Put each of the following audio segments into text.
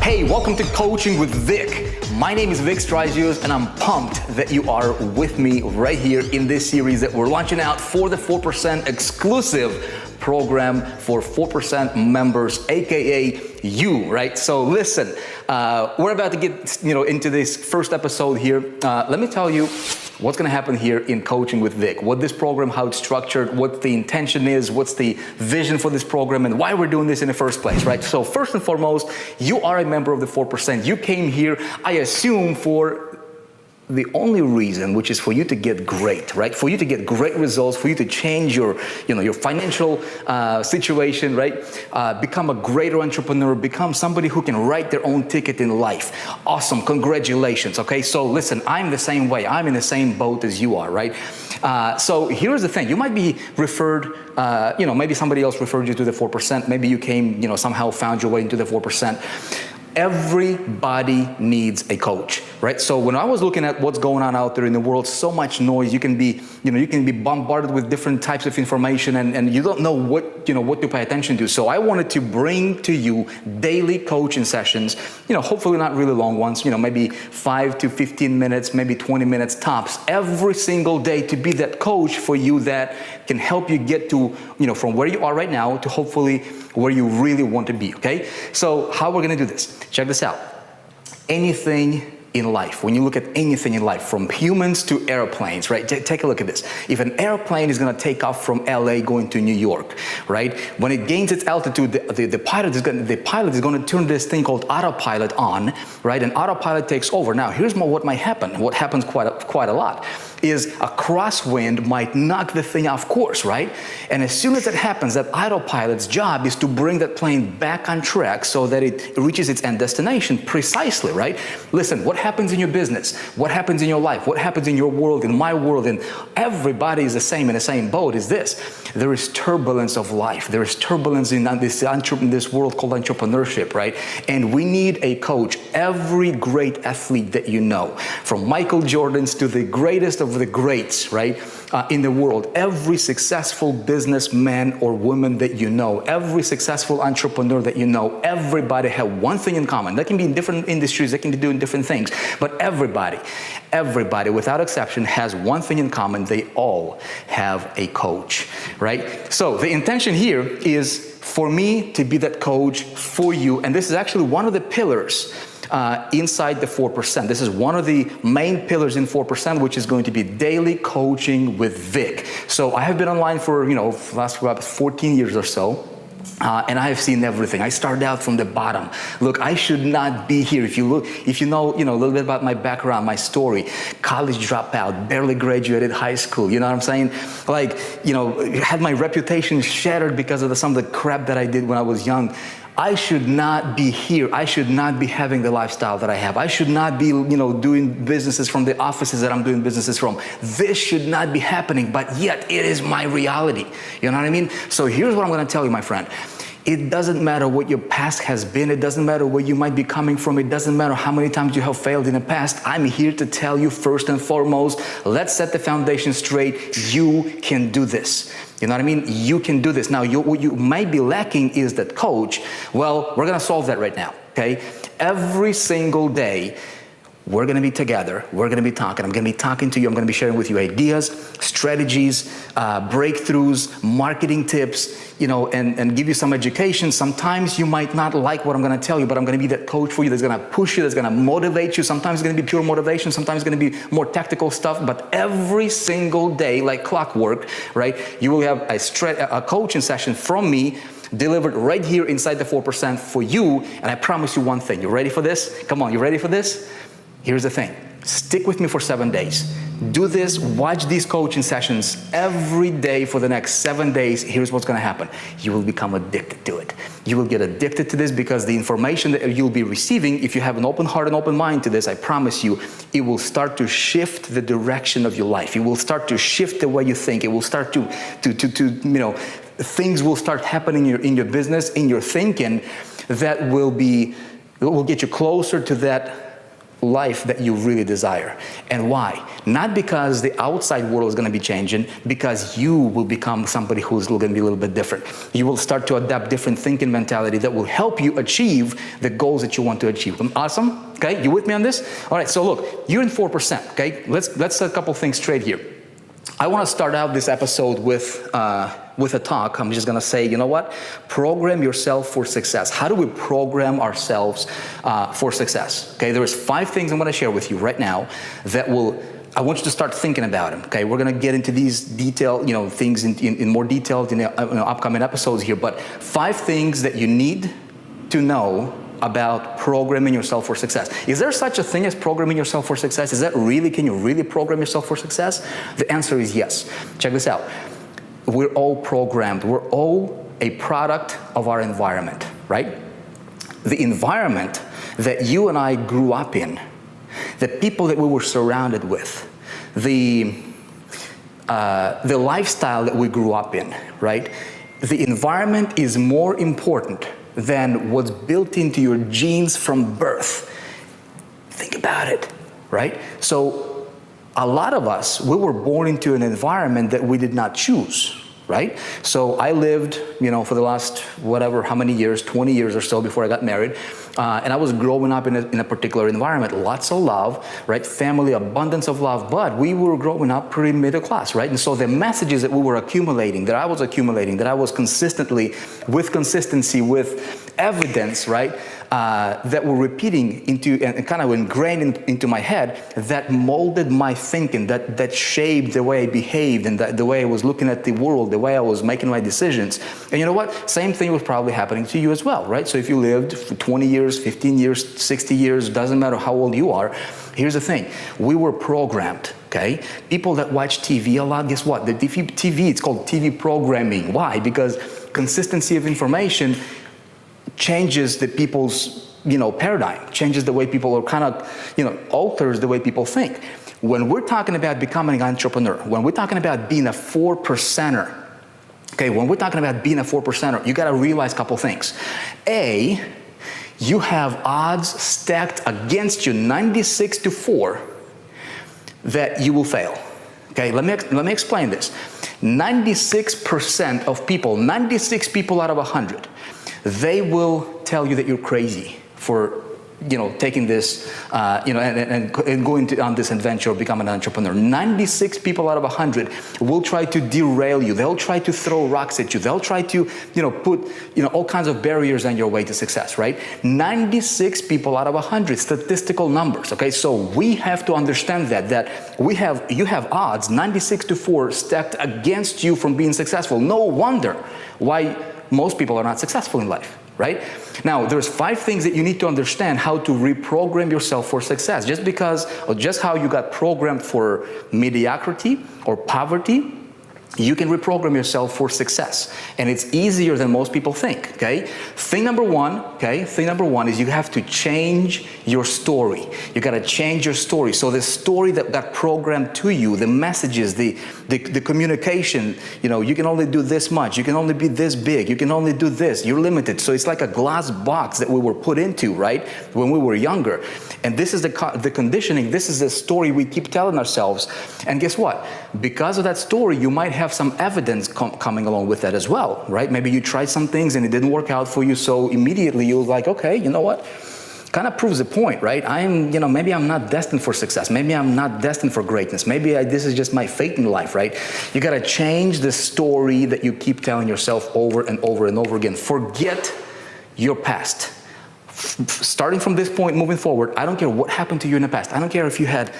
Hey, welcome to Coaching with Vic. My name is Vic Strazios, and I'm pumped that you are with me right here in this series that we're launching out for the 4% exclusive program for 4% members, aka you, right? So listen, we're about to get into this first episode here. Let me tell you what's going to happen here in Coaching with Vic, what this program, how it's structured, what the intention is, what's the vision for this program, and why we're doing this in the first place, right? So first and foremost, you are a member of the 4%. You came here, I assume, for the only reason, which is for you to get great, right? For you to get great results, for you to change your financial situation, right? Become a greater entrepreneur, become somebody who can write their own ticket in life. Awesome, congratulations, okay? So listen, I'm the same way. I'm in the same boat as you are, right? So here's the thing. You might be referred, maybe somebody else referred you to the 4%. Maybe you came, somehow found your way into the 4%. Everybody needs a coach, right? So when I was looking at what's going on out there in the world, so much noise, you can be bombarded with different types of information, and you don't know what to pay attention to. So I wanted to bring to you daily coaching sessions, hopefully not really long ones, maybe 5 to 15 minutes, maybe 20 minutes tops, every single day, to be that coach for you that can help you get to, from where you are right now to hopefully where you really want to be, okay? So how we're gonna do this, check this out. Anything in life, when you look at anything in life, from humans to airplanes, right? Take a look at this. If an airplane is gonna take off from LA going to New York, right? When it gains its altitude, the pilot is gonna turn this thing called autopilot on, right? And autopilot takes over. Now, here's what might happen. What happens quite a lot is a crosswind might knock the thing off course, right? And as soon as that happens, that autopilot's job is to bring that plane back on track so that it reaches its end destination precisely, right? Listen, what happens in your business? What happens in your life? What happens in your world, in my world, and everybody is the same in the same boat is this. There is turbulence of life. There is turbulence in this world called entrepreneurship, right? And we need a coach. Every great athlete that you know, from Michael Jordan's to the greatest of the greats, right, in the world, every successful businessman or woman that you know, every successful entrepreneur that you know, everybody have one thing in common. They can be in different industries, they can be doing different things, but everybody without exception has one thing in common. They all have a coach, right? So the intention here is for me to be that coach for you, and this is actually one of the pillars inside the 4%. This is one of the main pillars in 4%, which is going to be daily coaching with Vic. So I have been online for, last about 14 years or so. And I have seen everything. I started out from the bottom. Look, I should not be here. If you know a little bit about my background, my story, college dropout, barely graduated high school, you know what I'm saying? Had my reputation shattered because of some of the crap that I did when I was young. I should not be here. I should not be having the lifestyle that I have. I should not be, doing businesses from the offices that I'm doing businesses from. This should not be happening, but yet it is my reality. You know what I mean? So here's what I'm going to tell you, my friend. It doesn't matter what your past has been. It doesn't matter where you might be coming from. It doesn't matter how many times you have failed in the past. I'm here to tell you first and foremost, let's set the foundation straight. You can do this. You know what I mean? You can do this. Now, what you might be lacking is that coach. Well, we're going to solve that right now, okay? Every single day, we're going to be together. We're going to be talking. I'm going to be talking to you. I'm going to be sharing with you ideas, strategies, breakthroughs, marketing tips, and give you some education. Sometimes you might not like what I'm going to tell you, but I'm going to be that coach for you that's going to push you, that's going to motivate you. Sometimes it's going to be pure motivation. Sometimes it's going to be more tactical stuff. But every single day, like clockwork, right, you will have a coaching session from me delivered right here inside the 4% for you. And I promise you one thing. You ready for this? Come on, you ready for this? Here's the thing. Stick with me for 7 days. Do this, watch these coaching sessions every day for the next 7 days. Here's what's going to happen. You will become addicted to it. You will get addicted to this because the information that you'll be receiving, if you have an open heart and open mind to this, I promise you, it will start to shift the direction of your life. It will start to shift the way you think. It will start to things will start happening in your business, in your thinking, that will get you closer to that life that you really desire. And why? Not because the outside world is going to be changing, because you will become somebody who's going to be a little bit different. You will start to adapt different thinking mentality that will help you achieve the goals that you want to achieve. Awesome? Okay, you with me on this? All right, so look, you're in 4%, okay? Let's set a couple things straight here. I want to start out this episode with a talk. I'm just going to say, you know what? Program yourself for success. How do we program ourselves for success? Okay, there's 5 things I'm going to share with you right now that I want you to start thinking about them. Okay, we're going to get into these things in more detail in upcoming episodes here, but 5 things that you need to know about programming yourself for success. Is there such a thing as programming yourself for success? Can you really program yourself for success? The answer is yes. Check this out. We're all programmed. We're all a product of our environment, right? The environment that you and I grew up in, the people that we were surrounded with, the lifestyle that we grew up in, right? The environment is more important than what's built into your genes from birth. Think about it, right? So a lot of us, we were born into an environment that we did not choose, right? So I lived, for the last how many years, 20 years or so before I got married, and I was growing up in a particular environment, lots of love, right? Family, abundance of love, but we were growing up pretty middle class, right? And so the messages that we were accumulating, that I was consistently, with consistency, with evidence, right? That were repeating and kind of ingrained into my head, that molded my thinking, that shaped the way I behaved and the way I was looking at the world, the way I was making my decisions. And you know what? Same thing was probably happening to you as well, right? So if you lived for 20 years, 15 years, 60 years, doesn't matter how old you are, here's the thing. We were programmed, okay? People that watch TV a lot, guess what? The TV, it's called TV programming. Why? Because consistency of information changes the people's, paradigm, changes the way people are alters the way people think. When we're talking about becoming an entrepreneur, when we're talking about being a 4%er, okay, when we're talking about being a 4%er, you got to realize a couple things. A, you have odds stacked against you 96-4 that you will fail. Okay, let me explain this. 96% of people, 96 people out of 100, they will tell you that you're crazy for taking this, and going on this adventure of becoming an entrepreneur. 96 people out of 100 will try to derail you. They'll try to throw rocks at you. They'll try to, put, all kinds of barriers on your way to success, right? 96 people out of 100, statistical numbers, okay? So we have to understand that you have odds, 96-4, stacked against you from being successful. No wonder why most people are not successful in life. Right? Now, there's 5 things that you need to understand how to reprogram yourself for success. Just how you got programmed for mediocrity or poverty, you can reprogram yourself for success. And it's easier than most people think, okay? Thing number one is you have to change your story. You got to change your story. So the story that got programmed to you, the messages, the communication, you can only do this much, you can only be this big, you can only do this, you're limited. So it's like a glass box that we were put into, right, when we were younger. And this is the conditioning, this is the story we keep telling ourselves. And guess what? Because of that story, you might have some evidence coming along with that as well, right? Maybe you tried some things and it didn't work out for you, so immediately you're like, okay, you know what? Kind of proves the point, right? Maybe I'm not destined for success. Maybe I'm not destined for greatness. Maybe this is just my fate in life, right? You got to change the story that you keep telling yourself over and over and over again. Forget your past. Starting from this point, moving forward, I don't care what happened to you in the past. I don't care if you had,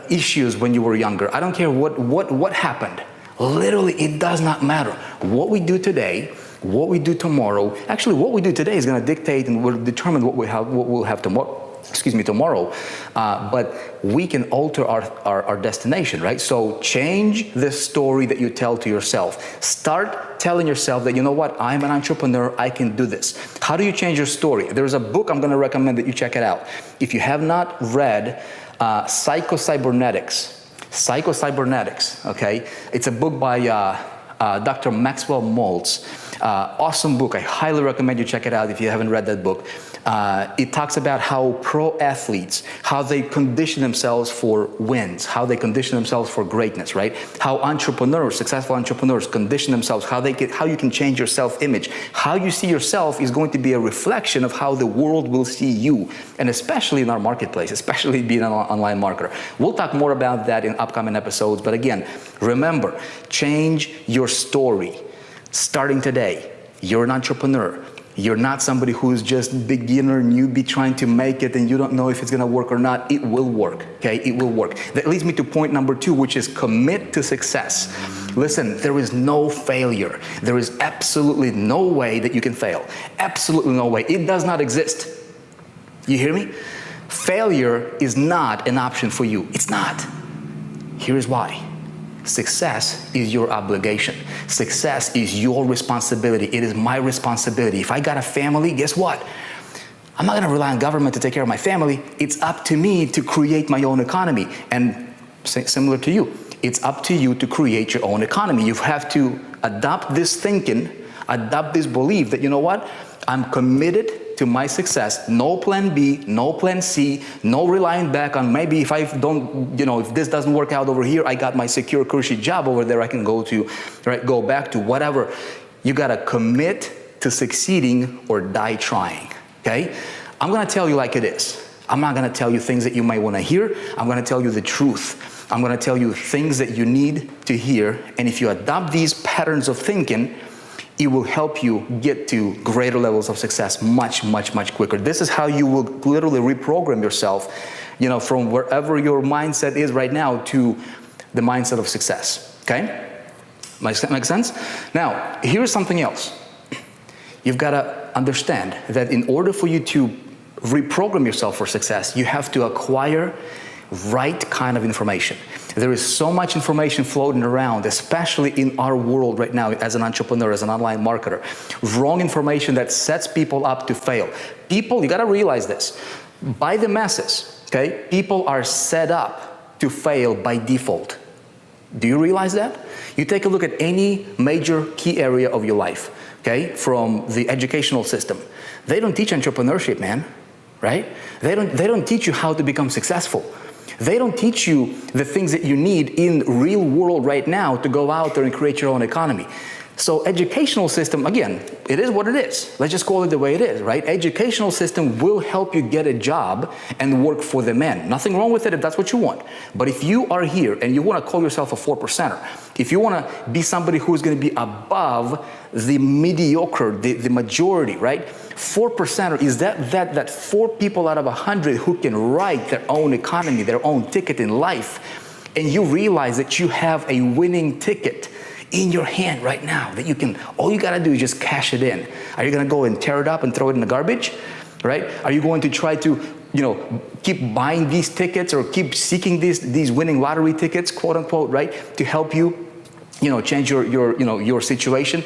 issues when you were younger. I don't care what happened. Literally, it does not matter. What we do today, what we do tomorrow, actually what we do today is going to dictate and will determine what we'll have tomorrow. But we can alter our destination, right? So change the story that you tell to yourself. Start telling yourself that, you know what, I'm an entrepreneur, I can do this. How do you change your story? There's a book I'm going to recommend that you check it out. If you have not read Psycho-Cybernetics, okay? It's a book by Dr. Maxwell Maltz. Awesome book. I highly recommend you check it out if you haven't read that book. It talks about how pro athletes, how they condition themselves for wins, how they condition themselves for greatness, right? How entrepreneurs, successful entrepreneurs condition themselves, how you can change your self-image. How you see yourself is going to be a reflection of how the world will see you, and especially in our marketplace, especially being an online marketer. We'll talk more about that in upcoming episodes, but again, remember, change your story. Starting today, you're an entrepreneur. You're not somebody who's just beginner, newbie, trying to make it and you don't know if it's gonna work or not. It will work, okay? It will work. That leads me to point number 2, which is commit to success. Listen, there is no failure. There is absolutely no way that you can fail. Absolutely no way. It does not exist. You hear me? Failure is not an option for you. It's not. Here's why. Success is your obligation. Success is your responsibility. It is my responsibility. If I got a family, guess what? I'm not going to rely on government to take care of my family. It's up to me to create my own economy. And similar to you, it's up to you to create your own economy. You have to adopt this thinking, adopt this belief that, you know what? I'm committed to my success. No plan B, no plan C, no relying back on maybe if I don't, if this doesn't work out over here, I got my secure cushy job over there I can go to, right? Go back to whatever. You got to commit to succeeding or die trying, okay? I'm going to tell you like it is. I'm not going to tell you things that you might want to hear. I'm going to tell you the truth. I'm going to tell you things that you need to hear. And if you adopt these patterns of thinking, it will help you get to greater levels of success much, much, much quicker. This is how you will literally reprogram yourself, from wherever your mindset is right now to the mindset of success, okay? Make sense? Now, here's something else. You've got to understand that in order for you to reprogram yourself for success, you have to acquire right kind of information. There is so much information floating around, especially in our world right now as an entrepreneur, as an online marketer. Wrong information that sets people up to fail. People, you got to realize this, by the masses, okay? People are set up to fail by default. Do you realize that? You take a look at any major key area of your life, okay? From the educational system. They don't teach entrepreneurship, man, right? They don't teach you how to become successful. They don't teach you the things that you need in real world right now to go out there and create your own economy. So educational system, again, it is what it is. Let's just call it the way it is, right? Educational system will help you get a job and work for the man. Nothing wrong with it if that's what you want. But if you are here and you want to call yourself a 4%er, if you want to be somebody who's going to be above the mediocre, the majority, right? 4%er is that 4 people out of 100 who can write their own economy, their own ticket in life. And you realize that you have a winning ticket in your hand right now that all you got to do is just cash it in. Are you going to go and tear it up and throw it in the garbage, right? Are you going to try to, keep buying these tickets or keep seeking these winning lottery tickets, quote unquote, right? To help you, change your situation.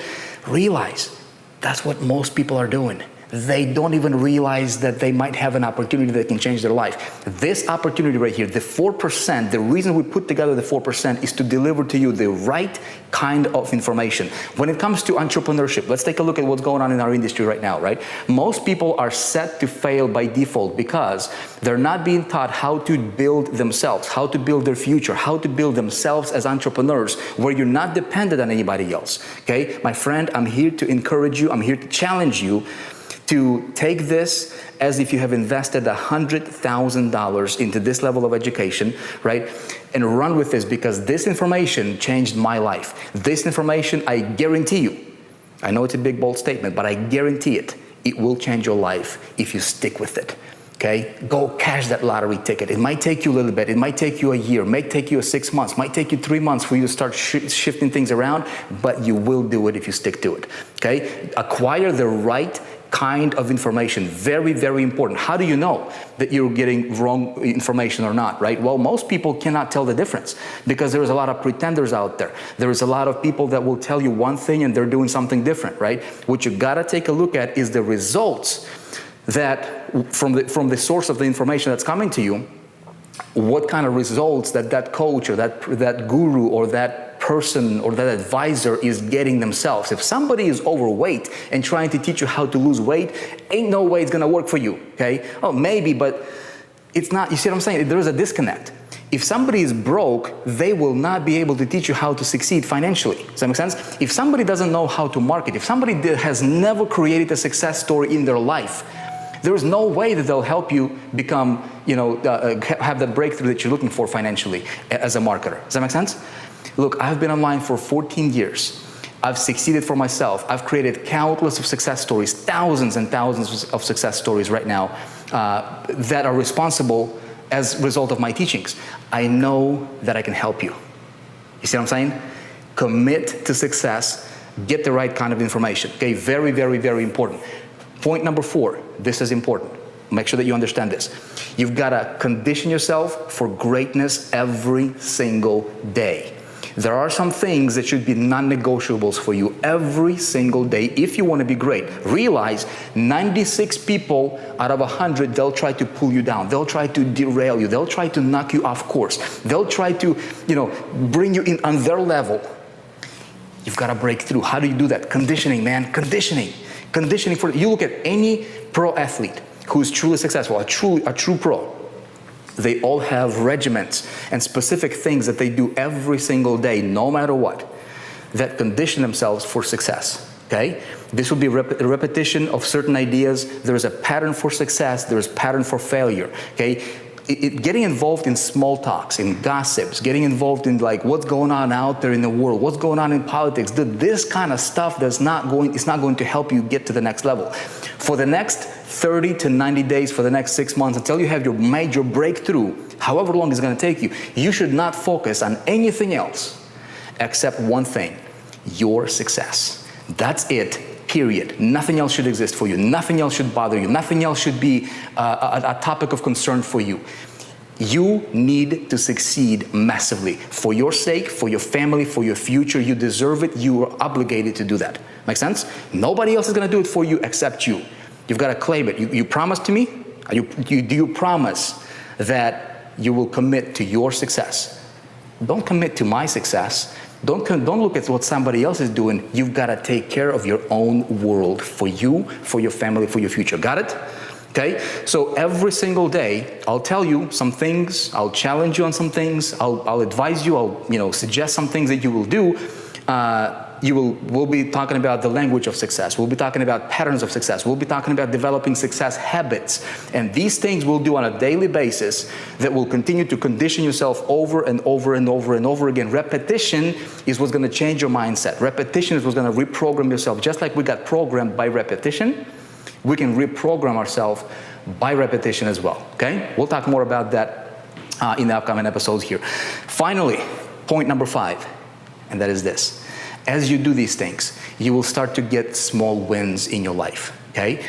Realize that's what most people are doing. They don't even realize that they might have an opportunity that can change their life. This opportunity right here, the 4%, the reason we put together the 4% is to deliver to you the right kind of information. When it comes to entrepreneurship, let's take a look at what's going on in our industry right now, right? Most people are set to fail by default because they're not being taught how to build themselves, how to build their future, how to build themselves as entrepreneurs where you're not dependent on anybody else, okay? My friend, I'm here to encourage you. I'm here to challenge you to take this as if you have invested $100,000 into this level of education, right? And run with this because this information changed my life. This information, I guarantee you, I know it's a big, bold statement, but I guarantee it will change your life if you stick with it, okay? Go cash that lottery ticket. It might take you a little bit. It might take you a year, might take you 6 months, might take you 3 months for you to start shifting things around, but you will do it if you stick to it, okay? Acquire the right kind of information. Very, very important. How do you know that you're getting wrong information or not, right? Well, most people cannot tell the difference because there's a lot of pretenders out there. There is a lot of people that will tell you one thing and they're doing something different, right? What you gotta take a look at is the results that from the source of the information that's coming to you, what kind of results that coach or that guru or that person or that advisor is getting themselves. If somebody is overweight and trying to teach you how to lose weight, ain't no way it's gonna work for you, okay? Oh, maybe, but it's not, you see what I'm saying? There is a disconnect. If somebody is broke, they will not be able to teach you how to succeed financially. Does that make sense? If somebody doesn't know how to market, if somebody has never created a success story in their life, there is no way that they'll help you become, have that breakthrough that you're looking for financially as a marketer. Does that make sense? Look, I've been online for 14 years. I've succeeded for myself. I've created countless of success stories, thousands and thousands of success stories right now that are responsible as a result of my teachings. I know that I can help you. You see what I'm saying? Commit to success, get the right kind of information. Okay, very, very, very important. Point number 4, this is important. Make sure that you understand this. You've got to condition yourself for greatness every single day. There are some things that should be non-negotiables for you every single day if you want to be great. Realize 96 people out of 100, they'll try to pull you down. They'll try to derail you. They'll try to knock you off course. They'll try to, bring you in on their level. You've got to break through. How do you do that? Conditioning, man. Conditioning. Conditioning for, you look at any pro athlete who is truly successful, a true pro. They all have regiments and specific things that they do every single day, no matter what, that condition themselves for success, okay? This will be a repetition of certain ideas. There is a pattern for success. There is a pattern for failure, okay? Getting involved in small talks, in gossips, getting involved in like what's going on out there in the world, what's going on in politics, this kind of stuff it's not going to help you get to the next level. For the next 30 to 90 days, for the next 6 months, until you have your major breakthrough, however long it's going to take you, you should not focus on anything else except one thing: your success. That's it. Period. Nothing else should exist for you. Nothing else should bother you. Nothing else should be a topic of concern for you. You need to succeed massively for your sake, for your family, for your future. You deserve it. You are obligated to do that. Make sense? Nobody else is going to do it for you except you. You've got to claim it. You promise to me? Do you promise that you will commit to your success? Don't commit to my success. Don't look at what somebody else is doing. You've got to take care of your own world for you, for your family, for your future. Got it? Okay? So every single day, I'll tell you some things. I'll challenge you on some things. I'll advise you. I'll suggest some things that you will do. We'll be talking about the language of success. We'll be talking about patterns of success. We'll be talking about developing success habits. And these things we'll do on a daily basis that will continue to condition yourself over and over and over and over again. Repetition is what's going to change your mindset. Repetition is what's going to reprogram yourself. Just like we got programmed by repetition, we can reprogram ourselves by repetition as well. Okay? We'll talk more about that in the upcoming episodes here. Finally, point number 5, and that is this. As you do these things, you will start to get small wins in your life, okay?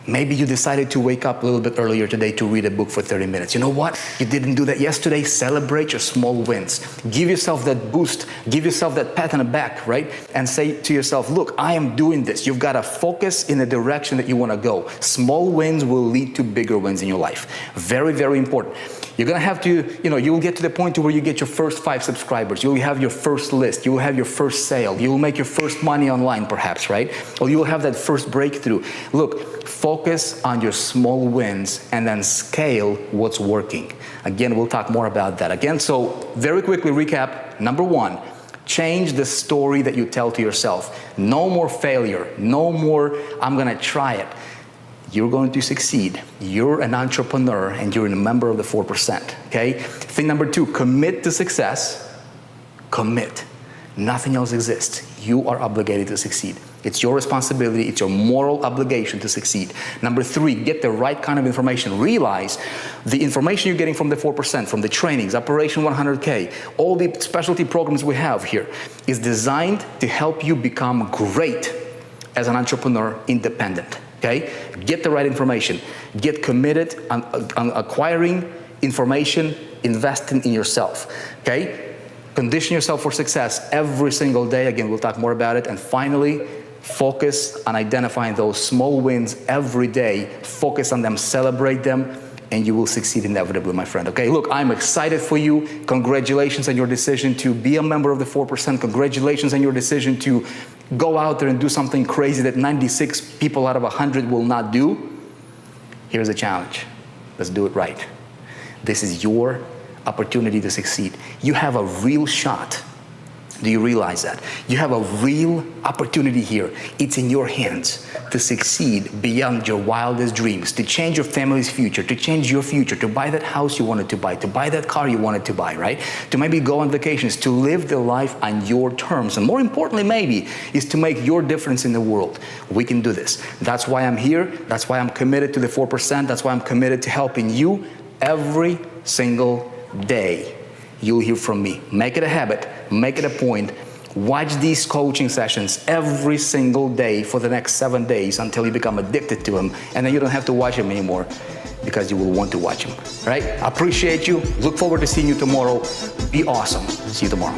Maybe you decided to wake up a little bit earlier today to read a book for 30 minutes. You know what? You didn't do that yesterday. Celebrate your small wins. Give yourself that boost. Give yourself that pat on the back, right? And say to yourself, look, I am doing this. You've got to focus in the direction that you want to go. Small wins will lead to bigger wins in your life. Very, very important. You're going to have to, you will get to the point to where you get your first 5 subscribers. You'll have your first list. You will have your first sale. You will make your first money online, perhaps, right? Or you will have that first breakthrough. Look, focus on your small wins and then scale what's working. Again, we'll talk more about that. Again, so very quickly recap. Number 1, change the story that you tell to yourself. No more failure. No more, I'm going to try it. You're going to succeed. You're an entrepreneur and you're a member of the 4%, okay? Thing number 2, commit to success. Commit. Nothing else exists. You are obligated to succeed. It's your responsibility. It's your moral obligation to succeed. Number 3, get the right kind of information. Realize the information you're getting from the 4%, from the trainings, Operation 100K, all the specialty programs we have here is designed to help you become great as an entrepreneur, independent. Okay? Get the right information. Get committed on acquiring information, investing in yourself. Okay? Condition yourself for success every single day. Again, we'll talk more about it. And finally, focus on identifying those small wins every day. Focus on them, celebrate them, and you will succeed inevitably, my friend. Okay, look, I'm excited for you. Congratulations on your decision to be a member of the 4%. Congratulations on your decision to go out there and do something crazy that 96 people out of 100 will not do. Here's a challenge. Let's do it right. This is your opportunity to succeed. You have a real shot. Do you realize that? You have a real opportunity here. It's in your hands to succeed beyond your wildest dreams, to change your family's future, to change your future, to buy that house you wanted to buy that car you wanted to buy, right? To maybe go on vacations, to live the life on your terms. And more importantly, maybe, is to make your difference in the world. We can do this. That's why I'm here. That's why I'm committed to the 4%. That's why I'm committed to helping you every single day. You'll hear from me. Make it a habit. Make it a point. Watch these coaching sessions every single day for the next 7 days until you become addicted to them. And then you don't have to watch them anymore because you will want to watch them. Right? I appreciate you. Look forward to seeing you tomorrow. Be awesome. See you tomorrow.